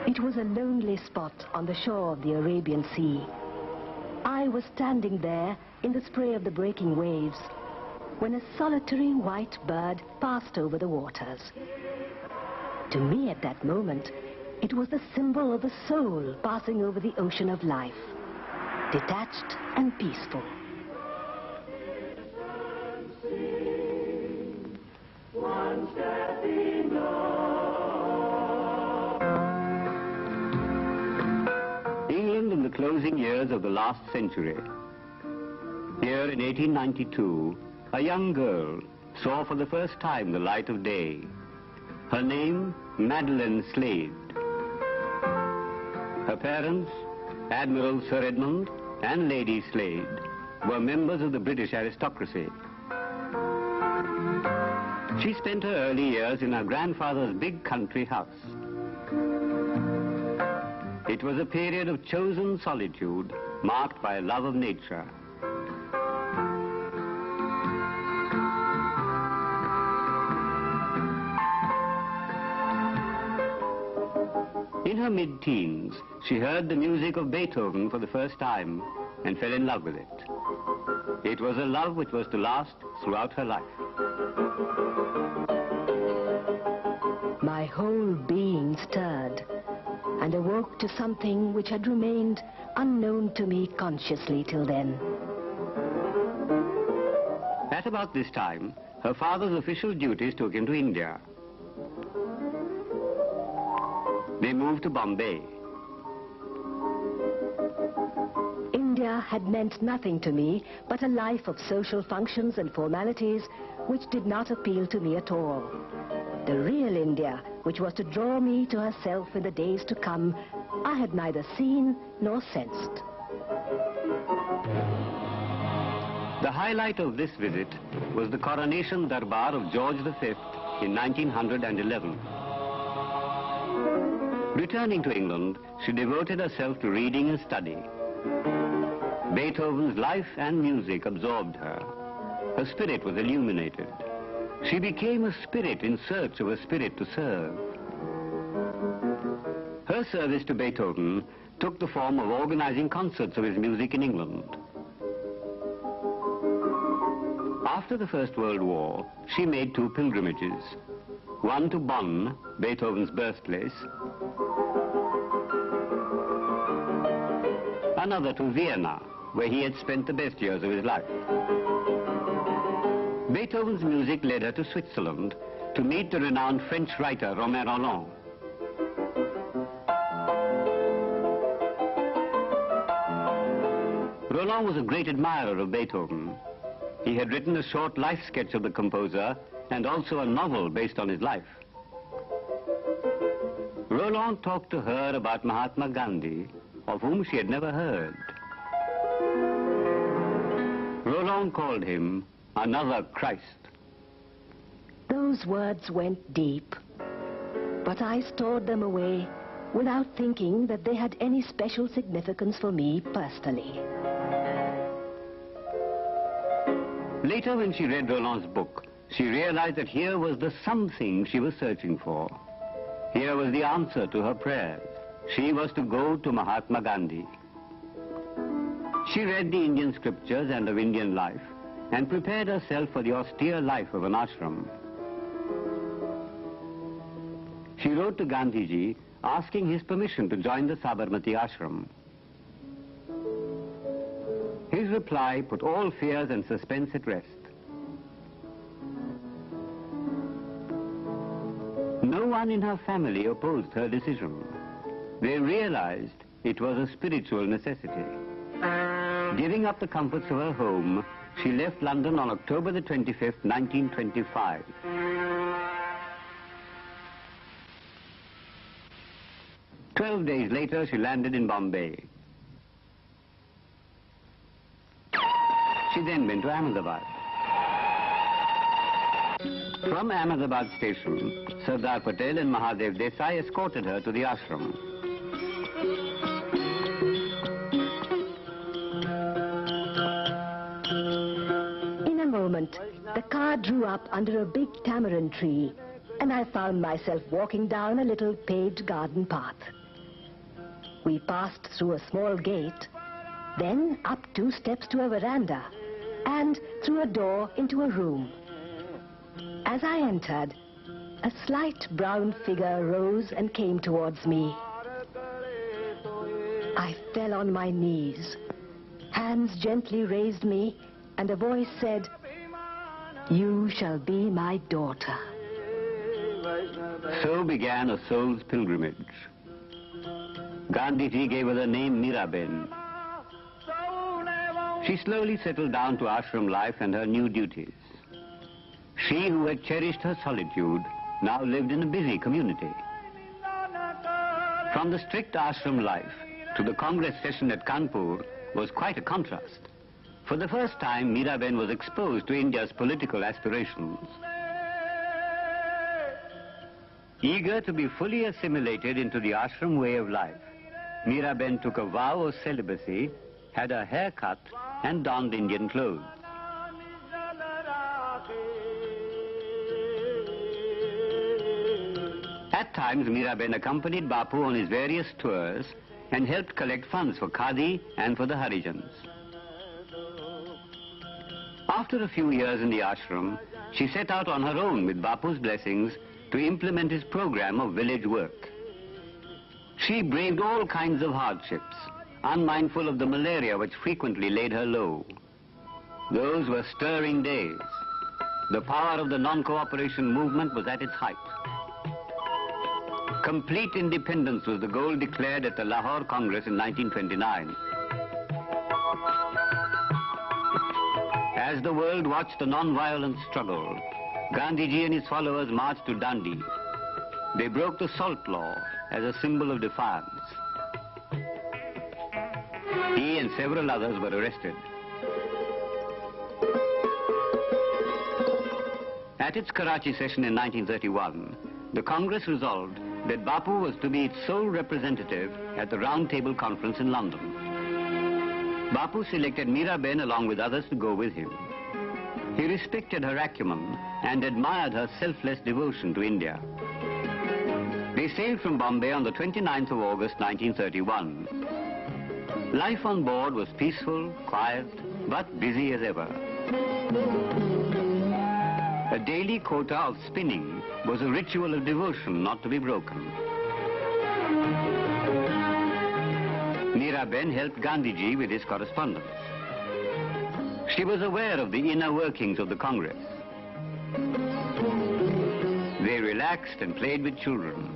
It was a lonely spot on the shore of the Arabian Sea. I was standing there in the spray of the breaking waves when a solitary white bird passed over the waters. To me at that moment, it was the symbol of a soul passing over the ocean of life, detached and peaceful. England in the closing years of the last century. Here in 1892, a young girl saw for the first time the light of day. Her name, Madeleine Slade. Her parents, Admiral Sir Edmund and Lady Slade, were members of the British aristocracy. She spent her early years in her grandfather's big country house. It was a period of chosen solitude, marked by a love of nature. In her mid-teens, she heard the music of Beethoven for the first time and fell in love with it. It was a love which was to last throughout her life. My whole being stirred and awoke to something which had remained unknown to me consciously till then. At about this time, her father's official duties took him to India. They moved to Bombay. India had meant nothing to me but a life of social functions and formalities which did not appeal to me at all. The real India, which was to draw me to herself in the days to come, I had neither seen nor sensed. The highlight of this visit was the coronation darbar of George V in 1911. Returning to England, she devoted herself to reading and study. Beethoven's life and music absorbed her. Her spirit was illuminated. She became a spirit in search of a spirit to serve. Her service to Beethoven took the form of organizing concerts of his music in England. After the First World War, she made two pilgrimages. One to Bonn, Beethoven's birthplace, another to Vienna, where he had spent the best years of his life. Beethoven's music led her to Switzerland to meet the renowned French writer Romain Rolland. Rolland was a great admirer of Beethoven. He had written a short life sketch of the composer and also a novel based on his life. Rolland talked to her about Mahatma Gandhi, of whom she had never heard. Rolland called him another Christ. Those words went deep, but I stored them away without thinking that they had any special significance for me personally. Later, when she read Rolland's book, she realized that here was the something she was searching for. Here was the answer to her prayers. She was to go to Mahatma Gandhi. She read the Indian scriptures and of Indian life and prepared herself for the austere life of an ashram. She wrote to Gandhiji asking his permission to join the Sabarmati ashram. His reply put all fears and suspense at rest. No one in her family opposed her decision. They realized it was a spiritual necessity. Giving up the comforts of her home, she left London on October the 25th, 1925. "12 days later, she landed in Bombay. She then went to Ahmedabad. From Ahmedabad station, Sardar Patel and Mahadev Desai escorted her to the ashram. In a moment, The car drew up under a big tamarind tree, and I found myself walking down a little paved garden path. We passed through a small gate, then up 2 steps to a veranda, and through a door into a room. As I entered, a slight brown figure rose and came towards me. I fell on my knees. Hands gently raised me, and a voice said, "You shall be my daughter." So began a soul's pilgrimage. Gandhiji gave her the name Miraben. She slowly settled down to ashram life and her new duties. She who had cherished her solitude now lived in a busy community. From the strict ashram life to the Congress session at Kanpur was quite a contrast. For the first time, Miraben was exposed to India's political aspirations. Eager to be fully assimilated into the ashram way of life, Miraben took a vow of celibacy, had her hair cut, and donned Indian clothes. At times, Miraben accompanied Bapu on his various tours and helped collect funds for Khadi and for the Harijans. After a few years in the ashram, she set out on her own with Bapu's blessings to implement his program of village work. She braved all kinds of hardships, unmindful of the malaria which frequently laid her low. Those were stirring days. The power of the non-cooperation movement was at its height. Complete independence was the goal declared at the Lahore Congress in 1929. As the world watched the non-violent struggle, Gandhiji and his followers marched to Dandi. They broke the salt law as a symbol of defiance. He and several others were arrested. At its Karachi session in 1931, the Congress resolved that Bapu was to be its sole representative at the Round Table Conference in London. Bapu selected Miraben along with others to go with him. He respected her acumen and admired her selfless devotion to India. They sailed from Bombay on the 29th of August 1931. Life on board was peaceful, quiet, but busy as ever. A daily quota of spinning was a ritual of devotion not to be broken. Miraben helped Gandhiji with his correspondence. She was aware of the inner workings of the Congress. They relaxed and played with children.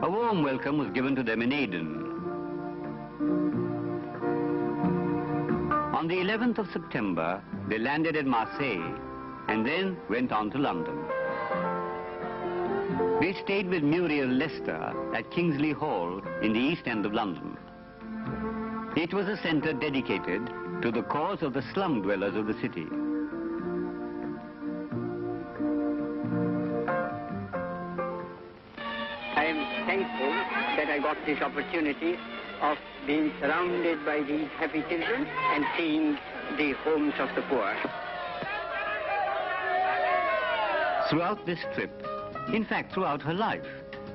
A warm welcome was given to them in Aden. On the 11th of September, they landed at Marseille and then went on to London. They stayed with Muriel Lester at Kingsley Hall in the East End of London. It was a centre dedicated to the cause of the slum dwellers of the city. I am thankful that I got this opportunity of being surrounded by these happy children and seeing the homes of the poor. Throughout this trip, in fact throughout her life,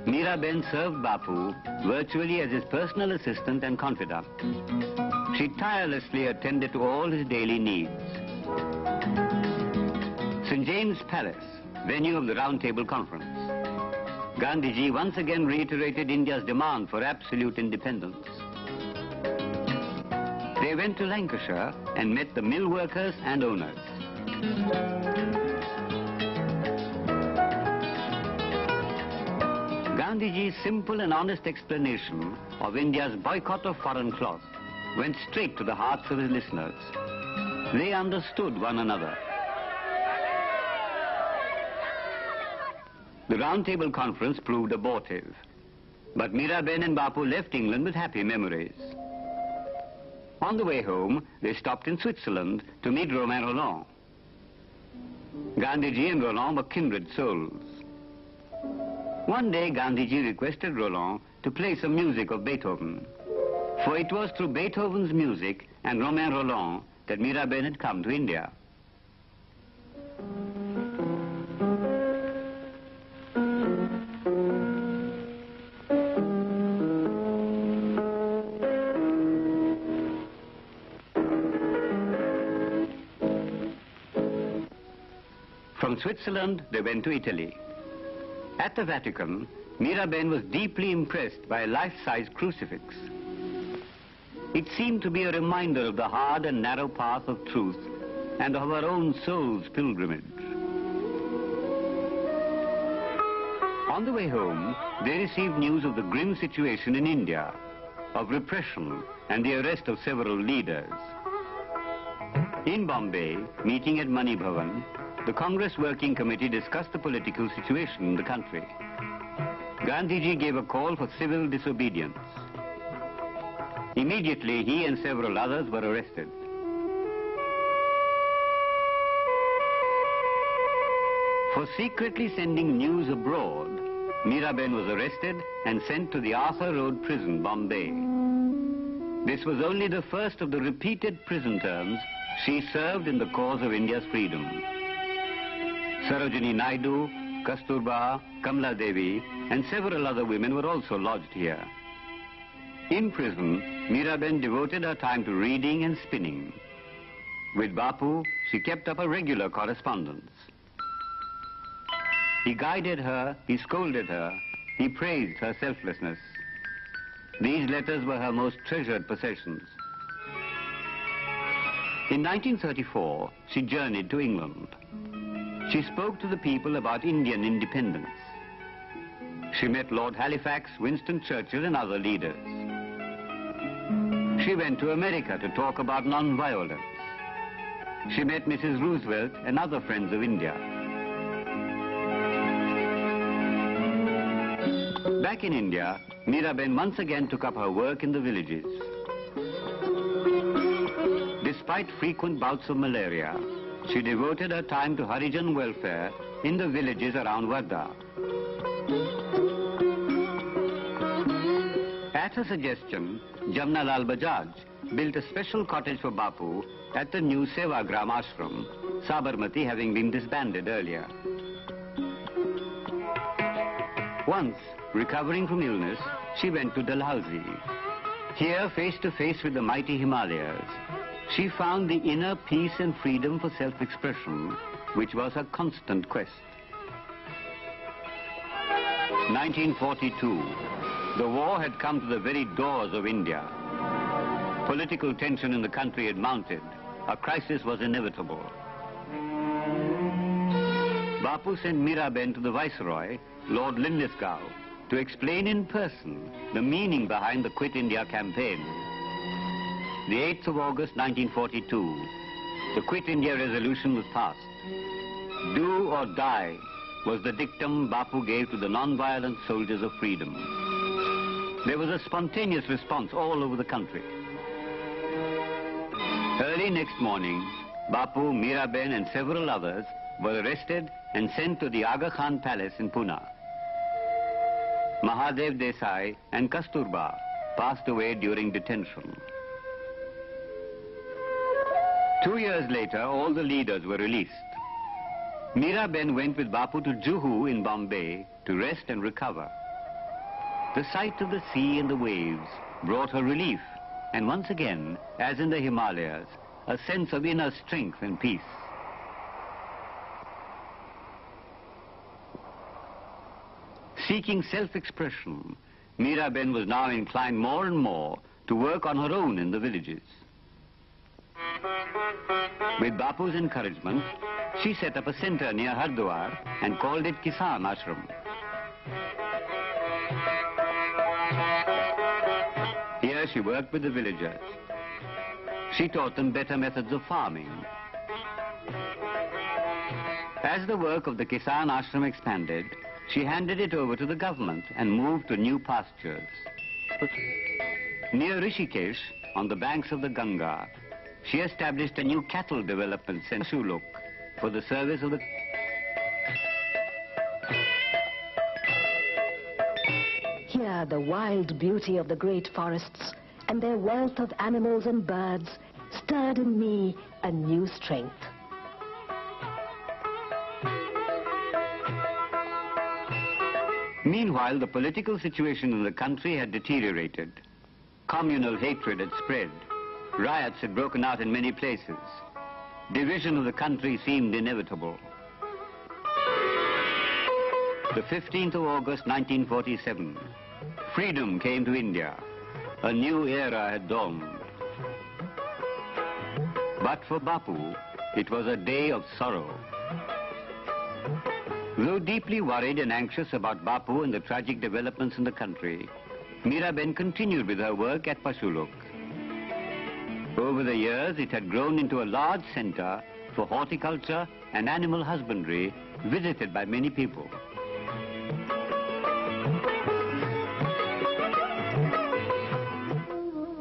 Miraben served Bapu virtually as his personal assistant and confidant. She tirelessly attended to all his daily needs. St. James Palace, venue of the Round Table Conference. Gandhiji once again reiterated India's demand for absolute independence. They went to Lancashire and met the mill workers and owners. Gandhiji's simple and honest explanation of India's boycott of foreign cloth went straight to the hearts of his listeners. They understood one another. The Round Table Conference proved abortive, but Miraben and Bapu left England with happy memories. On the way home, they stopped in Switzerland to meet Romain Rolland. Gandhiji and Rolland were kindred souls. One day, Gandhiji requested Rolland to play some music of Beethoven, for it was through Beethoven's music and Romain Rolland that Miraben had come to India. From Switzerland, they went to Italy. At the Vatican, Miraben was deeply impressed by a life-size crucifix. It seemed to be a reminder of the hard and narrow path of truth and of her own soul's pilgrimage. On the way home, they received news of the grim situation in India, of repression and the arrest of several leaders. In Bombay, meeting at Mani Bhavan, the Congress Working Committee discussed the political situation in the country. Gandhiji gave a call for civil disobedience. Immediately, he and several others were arrested. For secretly sending news abroad, Miraben was arrested and sent to the Arthur Road prison, Bombay. This was only the first of the repeated prison terms she served in the cause of India's freedom. Sarojini Naidu, Kasturba, Kamla Devi, and several other women were also lodged here. In prison, Miraben devoted her time to reading and spinning. With Bapu, she kept up a regular correspondence. He guided her, he scolded her, he praised her selflessness. These letters were her most treasured possessions. In 1934, she journeyed to England. She spoke to the people about Indian independence. She met Lord Halifax, Winston Churchill, and other leaders. She went to America to talk about non-violence. She met Mrs. Roosevelt and other friends of India. Back in India, Miraben once again took up her work in the villages. Despite frequent bouts of malaria, she devoted her time to Harijan welfare in the villages around Wardha. At her suggestion, Jamnalal Bajaj built a special cottage for Bapu at the new Sevagram ashram, Sabarmati having been disbanded earlier. Once, recovering from illness, she went to Dalhousie. Here, face to face with the mighty Himalayas, she found the inner peace and freedom for self-expression, which was her constant quest. 1942. The war had come to the very doors of India. Political tension in the country had mounted. A crisis was inevitable. Bapu sent Miraben to the Viceroy, Lord Linlithgow, to explain in person the meaning behind the Quit India campaign. The 8th of August 1942, the Quit India resolution was passed. Do or die was the dictum Bapu gave to the non-violent soldiers of freedom. There was a spontaneous response all over the country. Early next morning, Bapu, Miraben and several others were arrested and sent to the Aga Khan Palace in Pune. Mahadev Desai and Kasturba passed away during detention. 2 years later, all the leaders were released. Miraben went with Bapu to Juhu in Bombay to rest and recover. The sight of the sea and the waves brought her relief, and once again, as in the Himalayas, a sense of inner strength and peace. Seeking self-expression, Miraben was now inclined more and more to work on her own in the villages. With Bapu's encouragement, she set up a center near Hardwar and called it Kisan Ashram. Here she worked with the villagers. She taught them better methods of farming. As the work of the Kisan Ashram expanded, she handed it over to the government and moved to new pastures. Near Rishikesh, on the banks of the Ganga, she established a new cattle development center, Shuluk, for the service of the... Here, the wild beauty of the great forests and their wealth of animals and birds stirred in me a new strength. Meanwhile, the political situation in the country had deteriorated. Communal hatred had spread. Riots had broken out in many places. Division of the country seemed inevitable. The 15th of August 1947, freedom came to India. A new era had dawned. But for Bapu, it was a day of sorrow. Though deeply worried and anxious about Bapu and the tragic developments in the country, Miraben continued with her work at Pashulok. Over the years, it had grown into a large center for horticulture and animal husbandry, visited by many people.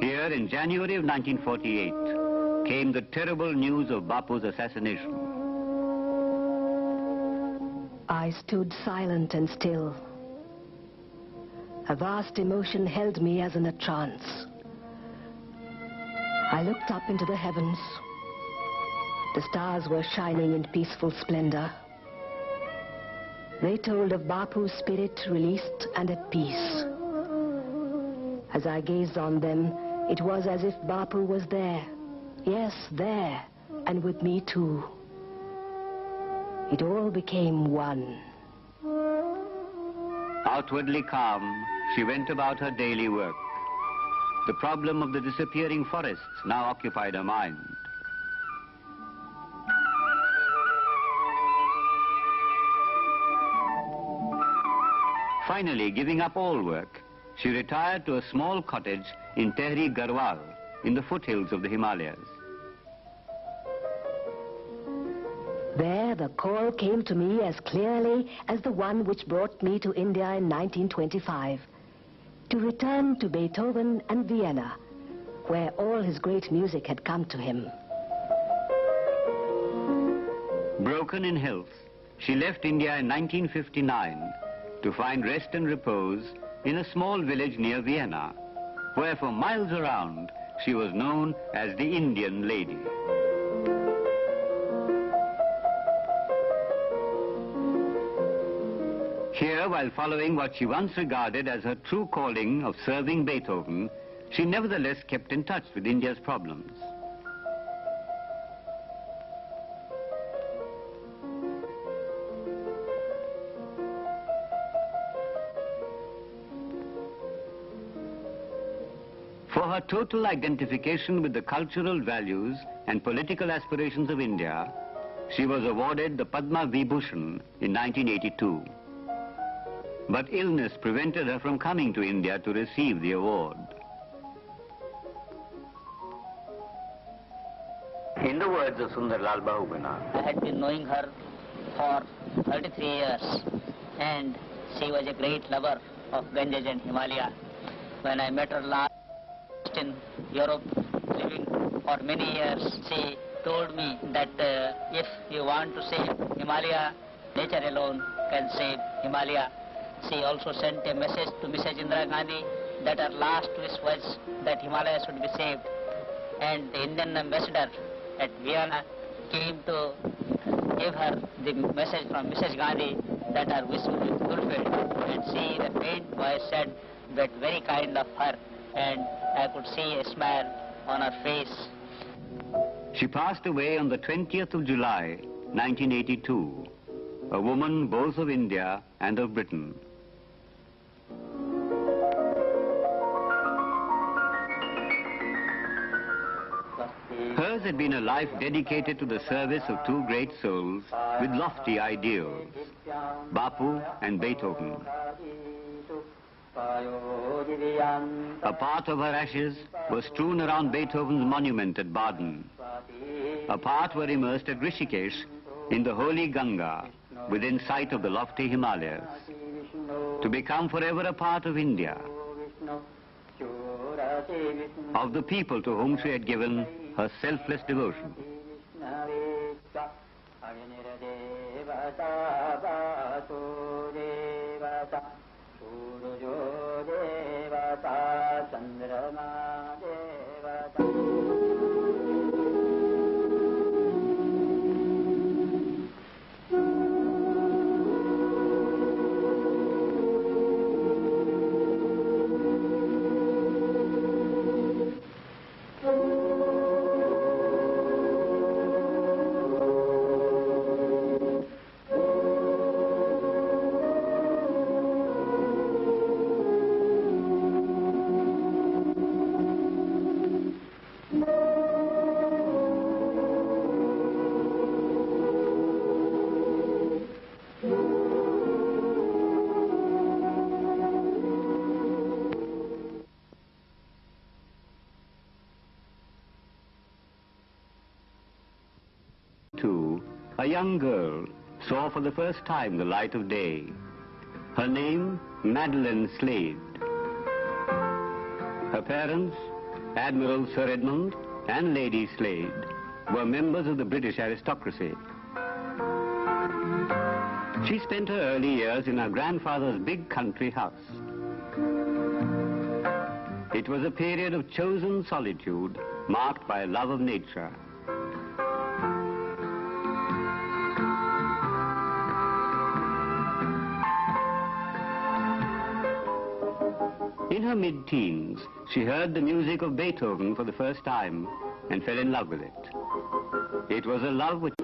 Here, in January of 1948, came the terrible news of Bapu's assassination. I stood silent and still. A vast emotion held me as in a trance. I looked up into the heavens. The stars were shining in peaceful splendor. They told of Bapu's spirit released and at peace. As I gazed on them, it was as if Bapu was there. Yes, there, and with me too. It all became one. Outwardly calm, she went about her daily work. The problem of the disappearing forests now occupied her mind. Finally, giving up all work, she retired to a small cottage in Tehri Garhwal, in the foothills of the Himalayas. There, the call came to me as clearly as the one which brought me to India in 1925, to return to Beethoven and Vienna, where all his great music had come to him. Broken in health, she left India in 1959 to find rest and repose in a small village near Vienna, where for miles around she was known as the Indian lady. Here, while following what she once regarded as her true calling of serving Beethoven, she nevertheless kept in touch with India's problems. For her total identification with the cultural values and political aspirations of India, she was awarded the Padma Vibhushan in 1982. But illness prevented her from coming to India to receive the award. In the words of Sundarlal Bahuguna, I had been knowing her for 33 years, and she was a great lover of Ganges and Himalaya. When I met her last in Europe, living for many years, she told me that if you want to save Himalaya, nature alone can save Himalaya. She also sent a message to Mrs. Indira Gandhi that her last wish was that Himalaya should be saved. And the Indian ambassador at Vienna came to give her the message from Mrs. Gandhi that her wish would be fulfilled. And she, in a faint voice, said that very kind of her, and I could see a smile on her face. She passed away on the 20th of July, 1982, a woman both of India and of Britain. Hers had been a life dedicated to the service of two great souls with lofty ideals, Bapu and Beethoven. A part of her ashes was strewn around Beethoven's monument at Baden. A part were immersed at Rishikesh in the holy Ganga, within sight of the lofty Himalayas, to become forever a part of India, of the people to whom she had given her selfless devotion. Chandrama Devata 1892, a young girl saw for the first time the light of day. Her name, Madeleine Slade. Her parents, Admiral Sir Edmund and Lady Slade, were members of the British aristocracy. She spent her early years in her grandfather's big country house. It was a period of chosen solitude, marked by a love of nature. In her mid-teens, she heard the music of Beethoven for the first time and fell in love with it. It was a love which...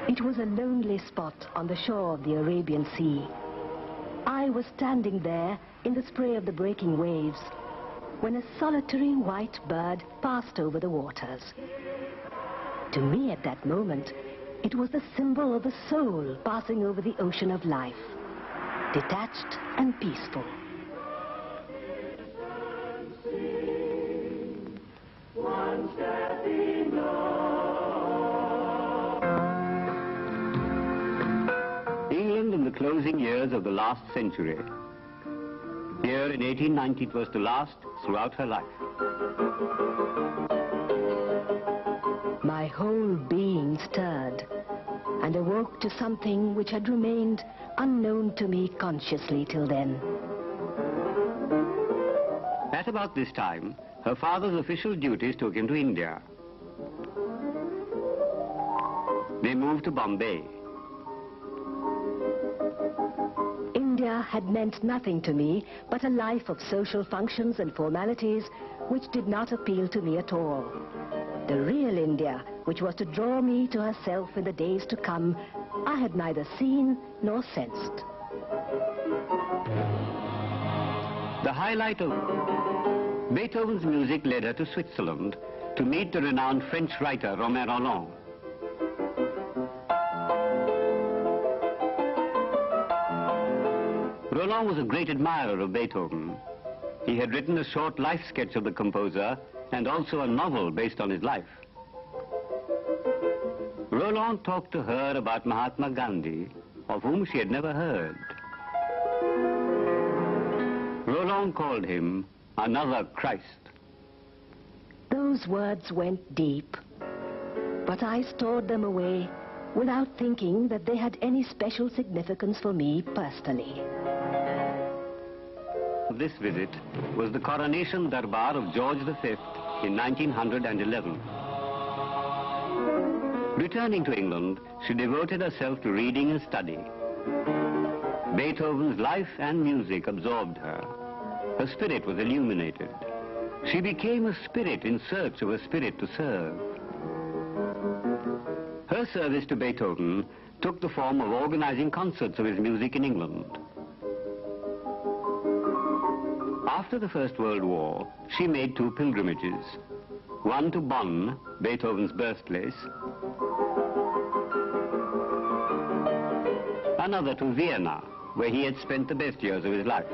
It was a lonely spot on the shore of the Arabian Sea. I was standing there in the spray of the breaking waves when a solitary white bird passed over the waters. To me at that moment, it was the symbol of the soul passing over the ocean of life, detached and peaceful. England in the closing years of the last century. Here in 1890 it was to last throughout her life. My whole being stirred and awoke to something which had remained unknown to me consciously till then. At about this time, her father's official duties took him to India. They moved to Bombay. India had meant nothing to me but a life of social functions and formalities which did not appeal to me at all. The real India, which was to draw me to herself in the days to come, I had neither seen nor sensed. The highlight of Beethoven's music led her to Switzerland to meet the renowned French writer Romain Rolland. Rolland was a great admirer of Beethoven. He had written a short life sketch of the composer and also a novel based on his life. Rolland talked to her about Mahatma Gandhi, of whom she had never heard. Rolland called him another Christ. Those words went deep, but I stored them away without thinking that they had any special significance for me personally. This visit was the coronation darbar of George V in 1911. Returning to England, she devoted herself to reading and study. Beethoven's life and music absorbed her. Her spirit was illuminated. She became a spirit in search of a spirit to serve. Her service to Beethoven took the form of organizing concerts of his music in England. After the First World War, she made two pilgrimages. One to Bonn, Beethoven's birthplace. Another to Vienna, where he had spent the best years of his life.